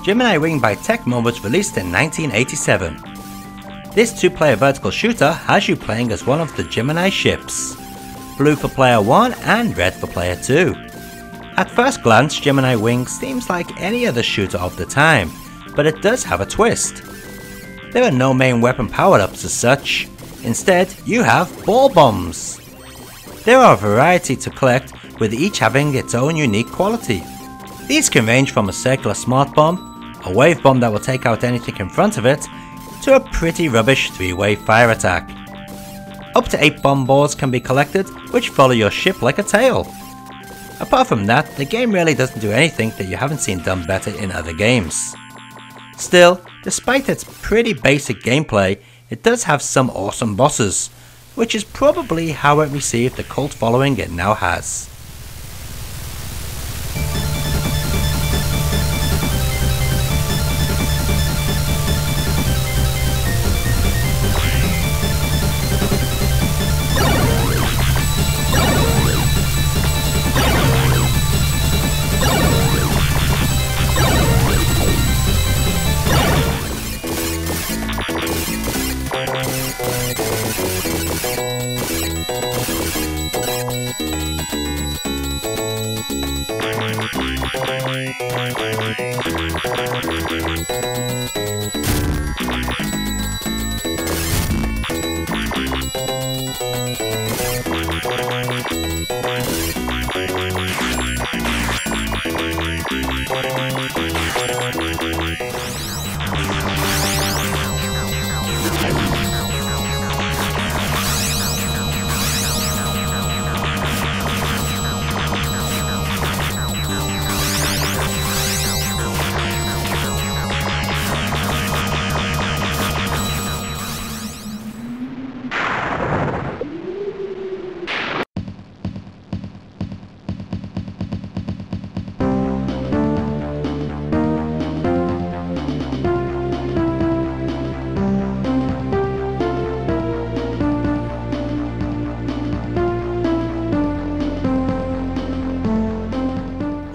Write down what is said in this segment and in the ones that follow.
Gemini Wing by Tecmo was released in 1987. This two-player vertical shooter has you playing as one of the Gemini ships, blue for player 1 and red for player 2. At first glance, Gemini Wing seems like any other shooter of the time, but it does have a twist. There are no main weapon power-ups as such. Instead, you have ball bombs. There are a variety to collect, with each having its own unique quality. These can range from a circular smart bomb, a wave bomb that will take out anything in front of it, to a pretty rubbish 3-way fire attack. Up to 8 bomb balls can be collected, which follow your ship like a tail. Apart from that, the game really doesn't do anything that you haven't seen done better in other games. Still, despite its pretty basic gameplay, it does have some awesome bosses, which is probably how it received the cult following it now has.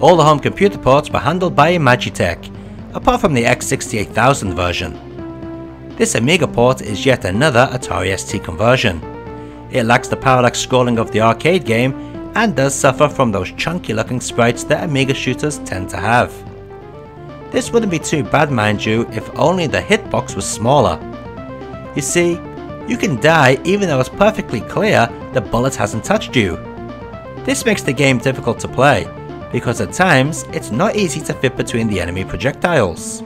All the home computer ports were handled by Imagitech, apart from the X68000 version. This Amiga port is yet another Atari ST conversion. It lacks the parallax scrolling of the arcade game and does suffer from those chunky looking sprites that Amiga shooters tend to have. This wouldn't be too bad, mind you, if only the hitbox was smaller. You see, you can die even though it's perfectly clear the bullet hasn't touched you. This makes the game difficult to play, because at times it's not easy to fit between the enemy projectiles.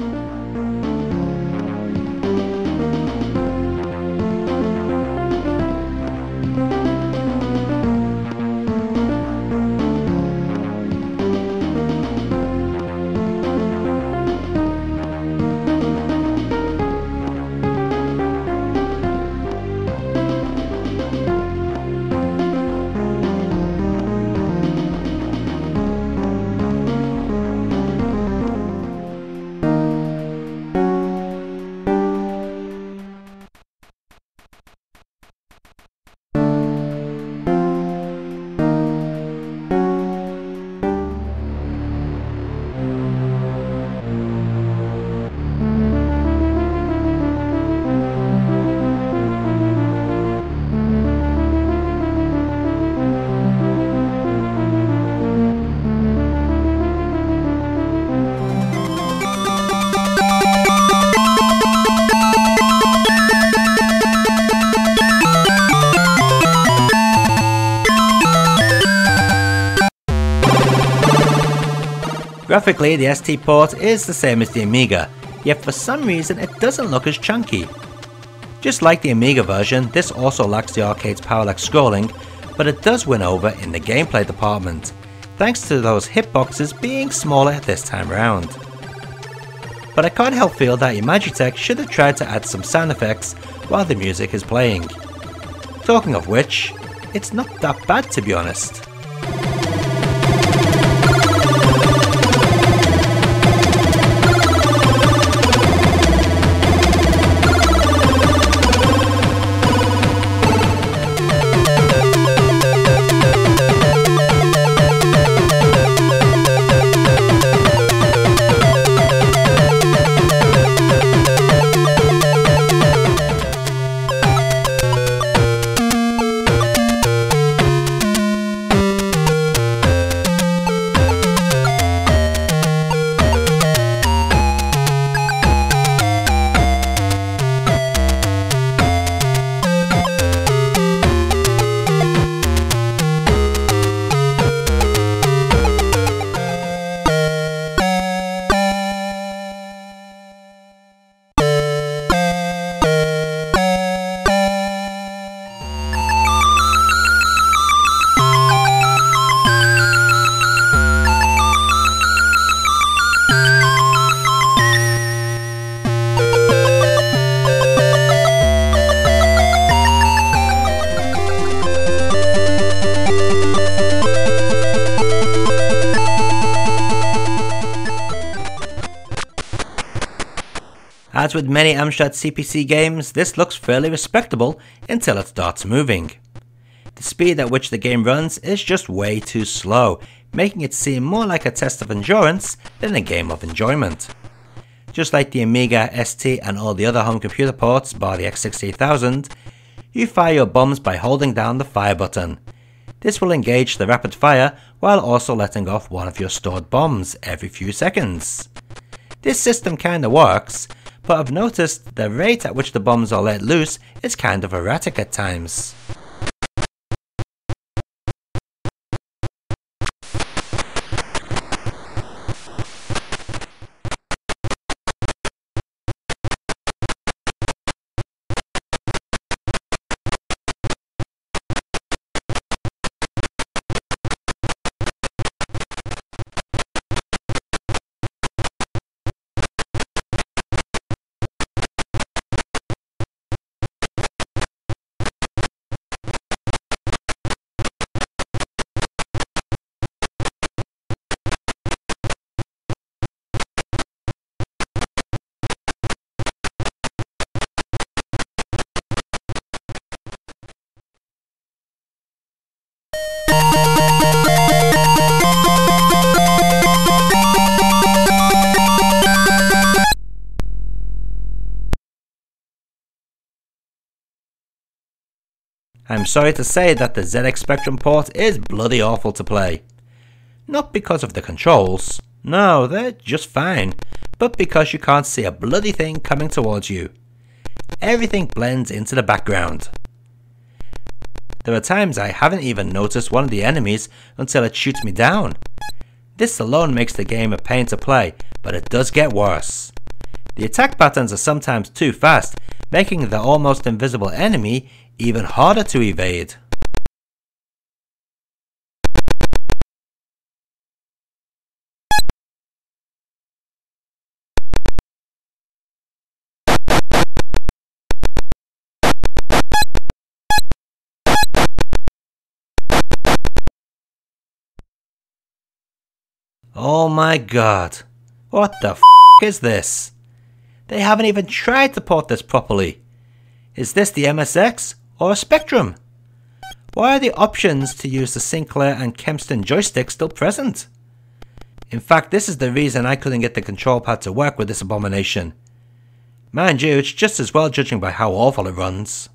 Graphically, the ST port is the same as the Amiga, yet for some reason it doesn't look as chunky. Just like the Amiga version, this also lacks the arcade's parallax scrolling, but it does win over in the gameplay department, thanks to those hitboxes being smaller this time round. But I can't help feel that Imagitech should have tried to add some sound effects while the music is playing. Talking of which, it's not that bad to be honest. As with many Amstrad CPC games, this looks fairly respectable until it starts moving. The speed at which the game runs is just way too slow, making it seem more like a test of endurance than a game of enjoyment. Just like the Amiga ST and all the other home computer ports bar the X68000, you fire your bombs by holding down the fire button. This will engage the rapid fire while also letting off one of your stored bombs every few seconds. This system kinda works, but I've noticed the rate at which the bombs are let loose is kind of erratic at times. I'm sorry to say that the ZX Spectrum port is bloody awful to play. Not because of the controls, no, they're just fine, but because you can't see a bloody thing coming towards you. Everything blends into the background. There are times I haven't even noticed one of the enemies until it shoots me down. This alone makes the game a pain to play, but it does get worse. The attack patterns are sometimes too fast, making the almost invisible enemy even harder to evade. Oh my god, what the f is this? They haven't even tried to port this properly. Is this the MSX or a Spectrum? Why are the options to use the Sinclair and Kempston joystick still present? In fact, this is the reason I couldn't get the control pad to work with this abomination. Mind you, it's just as well judging by how awful it runs.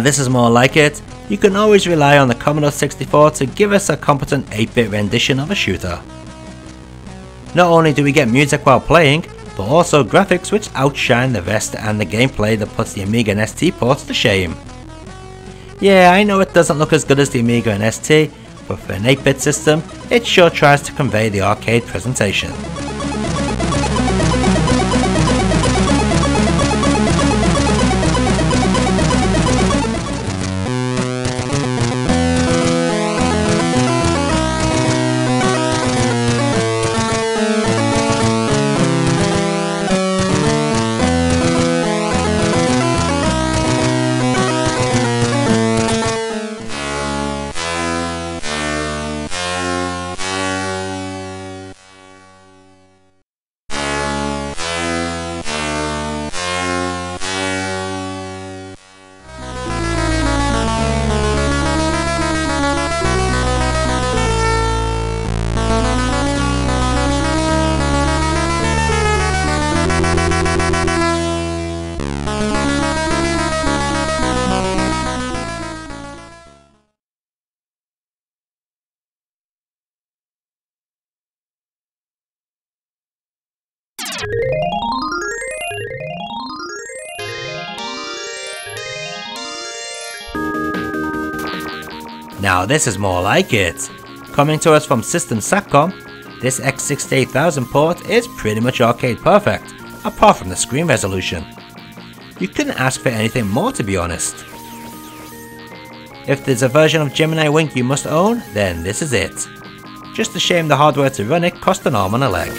This is more like it. You can always rely on the Commodore 64 to give us a competent 8-bit rendition of a shooter. Not only do we get music while playing, but also graphics which outshine the rest and the gameplay that puts the Amiga and ST ports to shame. Yeah, I know it doesn't look as good as the Amiga and ST, but for an 8-bit system, it sure tries to convey the arcade presentation. Now this is more like it. Coming to us from System Satcom, this X68000 port is pretty much arcade perfect, apart from the screen resolution. You couldn't ask for anything more, to be honest. If there's a version of Gemini Wing you must own, then this is it. Just a shame the hardware to run it cost an arm and a leg.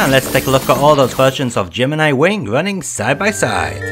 And let's take a look at all those versions of Gemini Wing running side by side.